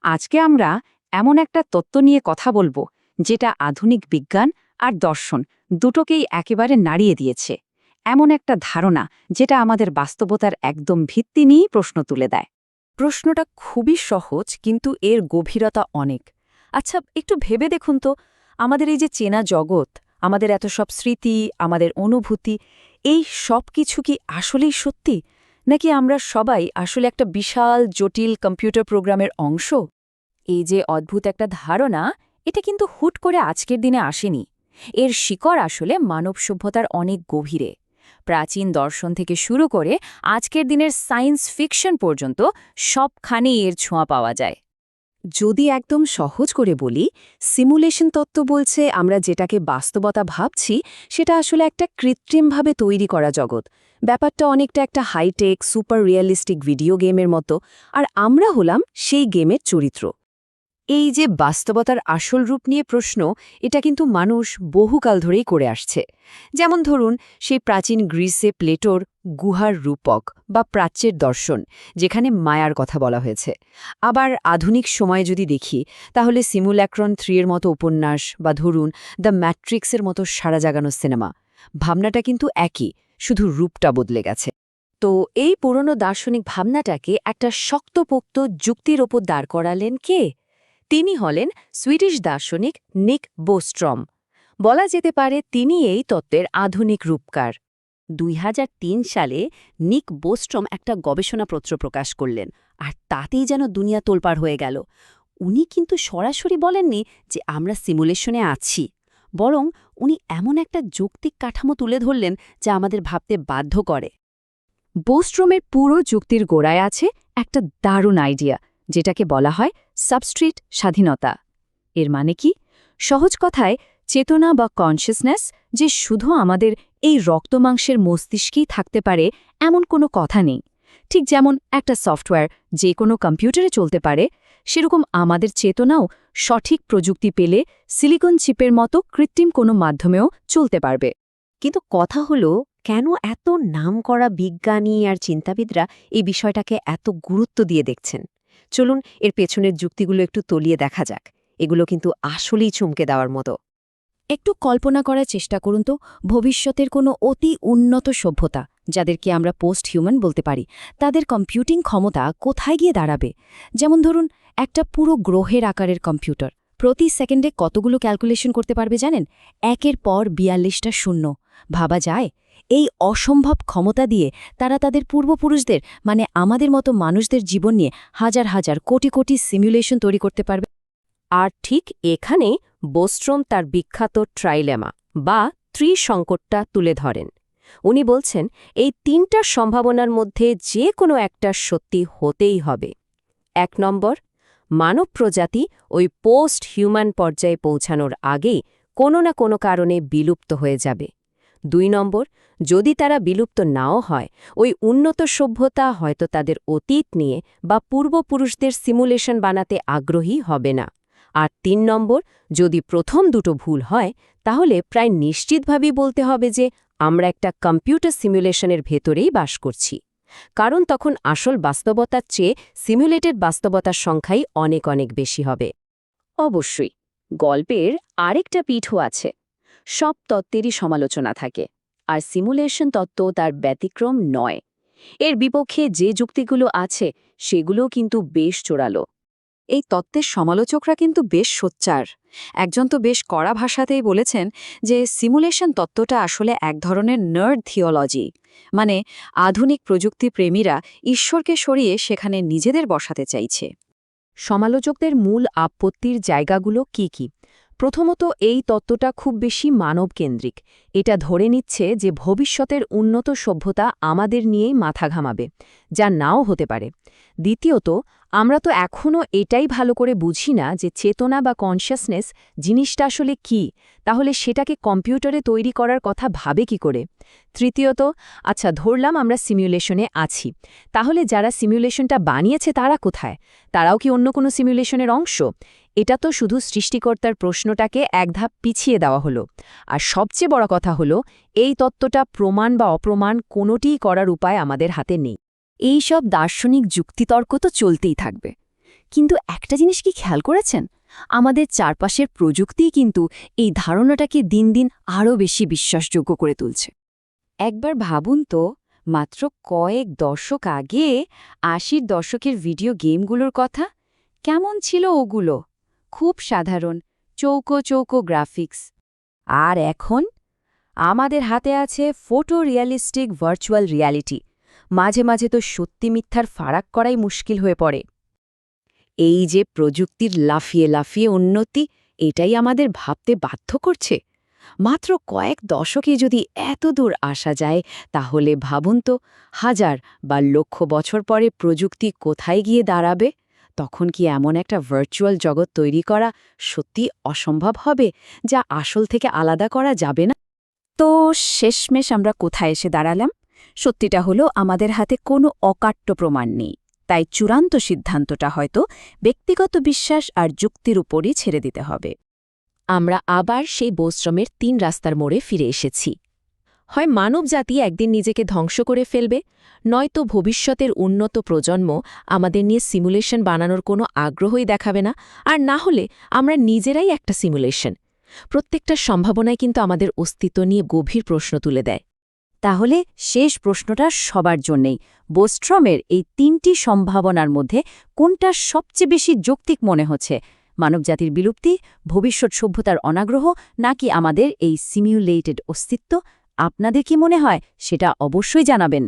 আজকে আমরা এমন একটা তত্ত্ব নিয়ে কথা বলবো যেটা আধুনিক বিজ্ঞান আর দর্শন দুটোকেই একেবারে নাড়িয়ে দিয়েছে। এমন একটা ধারণা যেটা আমাদের বাস্তবতার একদম ভিত্তি নিয়েই প্রশ্ন তুলে দেয়। প্রশ্নটা খুবই সহজ, কিন্তু এর গভীরতা অনেক। আচ্ছা, একটু ভেবে দেখুন তো, আমাদের এই যে চেনা জগৎ, আমাদের এত সব স্মৃতি, আমাদের অনুভূতি, এই সব কিছু কি আসলেই সত্যি, নাকি আমরা সবাই আসলে একটা বিশাল জটিল কম্পিউটার প্রোগ্রামের অংশ? এই যে অদ্ভুত একটা ধারণা, এটা কিন্তু হুট করে আজকের দিনে আসেনি। এর শিকড় আসলে মানব সভ্যতার অনেক গভীরে। প্রাচীন দর্শন থেকে শুরু করে আজকের দিনের সায়েন্স ফিকশন পর্যন্ত সবখানেই এর ছোঁয়া পাওয়া যায়। যদি একদম সহজ করে বলি, সিমুলেশন তত্ত্ব বলছে আমরা যেটাকে বাস্তবতা ভাবছি সেটা আসলে একটা কৃত্রিমভাবে তৈরি করা জগৎ। ব্যাপারটা অনেকটা একটা হাইটেক সুপার রিয়েলিস্টিক ভিডিও গেমের মতো, আর আমরা হলাম সেই গেমের চরিত্র। এই যে বাস্তবতার আসল রূপ নিয়ে প্রশ্ন, এটা কিন্তু মানুষ বহুকাল ধরেই করে আসছে। যেমন ধরুন, সেই প্রাচীন গ্রিসে প্লেটোর গুহার রূপক বা প্রাচ্যের দর্শন, যেখানে মায়ার কথা বলা হয়েছে। আবার আধুনিক সময়ে যদি দেখি, তাহলে সিমুল্যাক্রন 3 এর মতো উপন্যাস, বা ধরুন দ্য ম্যাট্রিক্সের মতো সাড়া জাগানো সিনেমা। ভাবনাটা কিন্তু একই, শুধু রূপটা বদলে গেছে। তো এই পুরনো দার্শনিক ভাবনাটাকে একটা শক্তপোক্ত যুক্তির ওপর দাঁড় করালেন কে? তিনি হলেন সুইডিশ দার্শনিক নিক বোস্ট্রম। বলা যেতে পারে তিনি এই তত্ত্বের আধুনিক রূপকার। 2003 সালে নিক বোস্ট্রম একটা গবেষণাপত্র প্রকাশ করলেন, আর তাতেই যেন দুনিয়া তোলপাড় হয়ে গেল। উনি কিন্তু সরাসরি বলেননি যে আমরা সিমুলেশনে আছি, বরং উনি এমন একটা যৌক্তিক কাঠামো তুলে ধরলেন যা আমাদের ভাবতে বাধ্য করে। বোস্ট্রমের পুরো যুক্তির গোড়ায় আছে একটা দারুণ আইডিয়া, যেটাকে বলা হয় সাবস্ট্রেট স্বাধীনতা। এর মানে কি? সহজ কথায়, চেতনা বা কনশিয়াসনেস যে শুধু আমাদের এই রক্তমাংসের মস্তিষ্কেই থাকতে পারে এমন কোনো কথা নেই। ঠিক যেমন একটা সফটওয়্যার যে কোনো কম্পিউটারে চলতে পারে, সেরকম আমাদের চেতনাও সঠিক প্রযুক্তি পেলে সিলিকন চিপের মতো কৃত্রিম কোনো মাধ্যমেও চলতে পারবে। কিন্তু কথা হলো, কেন এত নামকরা বিজ্ঞানী আর চিন্তাবিদরা এই বিষয়টাকে এত গুরুত্ব দিয়ে দেখছেন? চলুন এর পেছনের যুক্তিগুলো একটু তলিয়ে দেখা যাক। এগুলো কিন্তু আসলেই চমকে দেওয়ার মতো। একটু কল্পনা করার চেষ্টা করুন তো, ভবিষ্যতের কোনো অতি উন্নত সভ্যতা, যাদেরকে আমরা পোস্ট হিউম্যান বলতে পারি, তাদের কম্পিউটিং ক্ষমতা কোথায় গিয়ে দাঁড়াবে? যেমন ধরুন, একটা পুরো গ্রহের আকারের কম্পিউটার প্রতি সেকেন্ডে কতগুলো ক্যালকুলেশন করতে পারবে জানেন? 1-এর পর 42টা শূন্য। ভাবা যায়? এই অসম্ভব ক্ষমতা দিয়ে তারা তাদের পূর্বপুরুষদের, মানে আমাদের মতো মানুষদের জীবন নিয়ে হাজার হাজার কোটি কোটি সিমুলেশন তৈরি করতে পারবে। আর ঠিক এখানে বোস্ট্রম তার বিখ্যাত ট্রাইলেমা বা ত্রিসংকটটা তুলে ধরেন। উনি বলছেন, এই 3টা সম্ভাবনার মধ্যে যে কোনো একটা সত্যি হতেই হবে। 1 নম্বর, মানব প্রজাতি ওই পোস্ট হিউম্যান পর্যায়ে পৌঁছানোর আগেই কোনো না কোনো কারণে বিলুপ্ত হয়ে যাবে। 2 নম্বর, যদি তারা বিলুপ্ত নাও হয়, ওই উন্নত সভ্যতা হয়তো তাদের অতীত নিয়ে বা পূর্বপুরুষদের সিমুলেশন বানাতে আগ্রহী হবে না। আর 3 নম্বর, যদি প্রথম দুটো ভুল হয়, তাহলে প্রায় নিশ্চিতভাবেই বলতে হবে যে আমরা একটা কম্পিউটার সিমুলেশনের ভেতরেই বাস করছি। কারণ তখন আসল বাস্তবতার চেয়ে সিমুলেটেড বাস্তবতার সংখ্যাই অনেক অনেক বেশি হবে। অবশ্যই গল্পের আরেকটা পিঠও আছে। সব তত্ত্বেরই সমালোচনা থাকে, আর সিমুলেশন তত্ত্ব তার ব্যতিক্রম নয়। এর বিপক্ষে যে যুক্তিগুলো আছে সেগুলোও কিন্তু বেশ জোরালো। এই তত্ত্বের সমালোচকরা কিন্তু বেশ সোচ্চার। একজন তো বেশ কড়া ভাষাতেই বলেছেন যে সিমুলেশন তত্ত্বটা আসলে এক ধরনের নার্ড থিওলজি, মানে আধুনিক প্রযুক্তি প্রেমীরা ঈশ্বরকে সরিয়ে সেখানে নিজেদের বসাতে চাইছে। সমালোচকদের মূল আপত্তির জায়গাগুলো কি কি? প্রথমত, এই তত্ত্বটা খুব বেশি মানবকেন্দ্রিক। এটা ধরে নিচ্ছে যে ভবিষ্যতের উন্নত সভ্যতা আমাদের নিয়েই মাথা ঘামাবে, যা নাও হতে পারে। দ্বিতীয়ত, আমরা তো এখনও এটাই ভালো করে বুঝি না যে চেতনা বা কনশিয়াসনেস জিনিসটা আসলে কি, তাহলে সেটাকে কম্পিউটারে তৈরি করার কথা ভাবে কি করে? তৃতীয়ত, আচ্ছা ধরলাম আমরা সিমুলেশনে আছি, তাহলে যারা সিমুলেশনটা বানিয়েছে তারা কোথায়? তারাও কি অন্য কোনো সিমুলেশনের অংশ? এটা তো শুধু সৃষ্টিকর্তার প্রশ্নটাকে এক ধাপ পিছিয়ে দেওয়া হলো। আর সবচেয়ে বড় কথা হলো, এই তত্ত্বটা প্রমাণ বা অপ্রমাণ কোনোটিই করার উপায় আমাদের হাতে নেই। এই সব দার্শনিক যুক্তিতর্ক তো চলতেই থাকবে। কিন্তু একটা জিনিস কি খেয়াল করেছেন? আমাদের চারপাশের প্রযুক্তিই কিন্তু এই ধারণাটাকে দিন দিন আরও বেশি বিশ্বাসযোগ্য করে তুলছে। একবার ভাবুন তো, মাত্র কয়েক দশক আগে ৮০ দশকের ভিডিও গেমগুলোর কথা। কেমন ছিল ওগুলো? খুব সাধারণ, চৌকো চৌকো গ্রাফিক্স। আর এখন আমাদের হাতে আছে ফটো রিয়ালিস্টিক ভার্চুয়াল রিয়ালিটি। মাঝে মাঝে তো সত্যি মিথ্যার ফারাক করাই মুশকিল হয়ে পড়ে। এই যে প্রযুক্তির লাফিয়ে লাফিয়ে উন্নতি, এটাই আমাদের ভাবতে বাধ্য করছে। মাত্র কয়েক দশকে যদি এত দূর আসা যায়, তাহলে ভাবুন তো, হাজার বা লক্ষ বছর পরে প্রযুক্তি কোথায় গিয়ে দাঁড়াবে? তখন কি এমন একটা ভার্চুয়াল জগৎ তৈরি করা সত্যি অসম্ভব হবে, যা আসল থেকে আলাদা করা যাবে না? তো শেষমেশ আমরা কোথায় এসে দাঁড়ালাম? সত্যিটা হলো আমাদের হাতে কোনো অকাট্য প্রমাণ নেই। তাই চূড়ান্ত সিদ্ধান্তটা হয়তো ব্যক্তিগত বিশ্বাস আর যুক্তির উপরই ছেড়ে দিতে হবে। আমরা আবার সেই বৈশ্রমের ৩ রাস্তার মোড়ে ফিরে এসেছি। হয় মানবজাতি একদিন নিজেকে ধ্বংস করে ফেলবে, নয়তো ভবিষ্যতের উন্নত প্রজন্ম আমাদের নিয়ে সিমুলেশন বানানোর কোনো আগ্রহই দেখাবে না, আর না হলে আমরা নিজেরাই একটা সিমুলেশন। প্রত্যেকটা সম্ভাবনাই কিন্তু আমাদের অস্তিত্ব নিয়ে গভীর প্রশ্ন তুলে দেয়। তাহলে শেষ প্রশ্নটা সবার জন্যেই, বোস্ট্রমের এই ৩টি সম্ভাবনার মধ্যে কোনটা সবচেয়ে বেশি যৌক্তিক মনে হচ্ছে? মানবজাতির বিলুপ্তি, ভবিষ্যৎ সভ্যতার অনাগ্রহ, নাকি আমাদের এই সিমিউলেটেড অস্তিত্ব? আপনাদের কি মনে হয় সেটা অবশ্যই জানাবেন।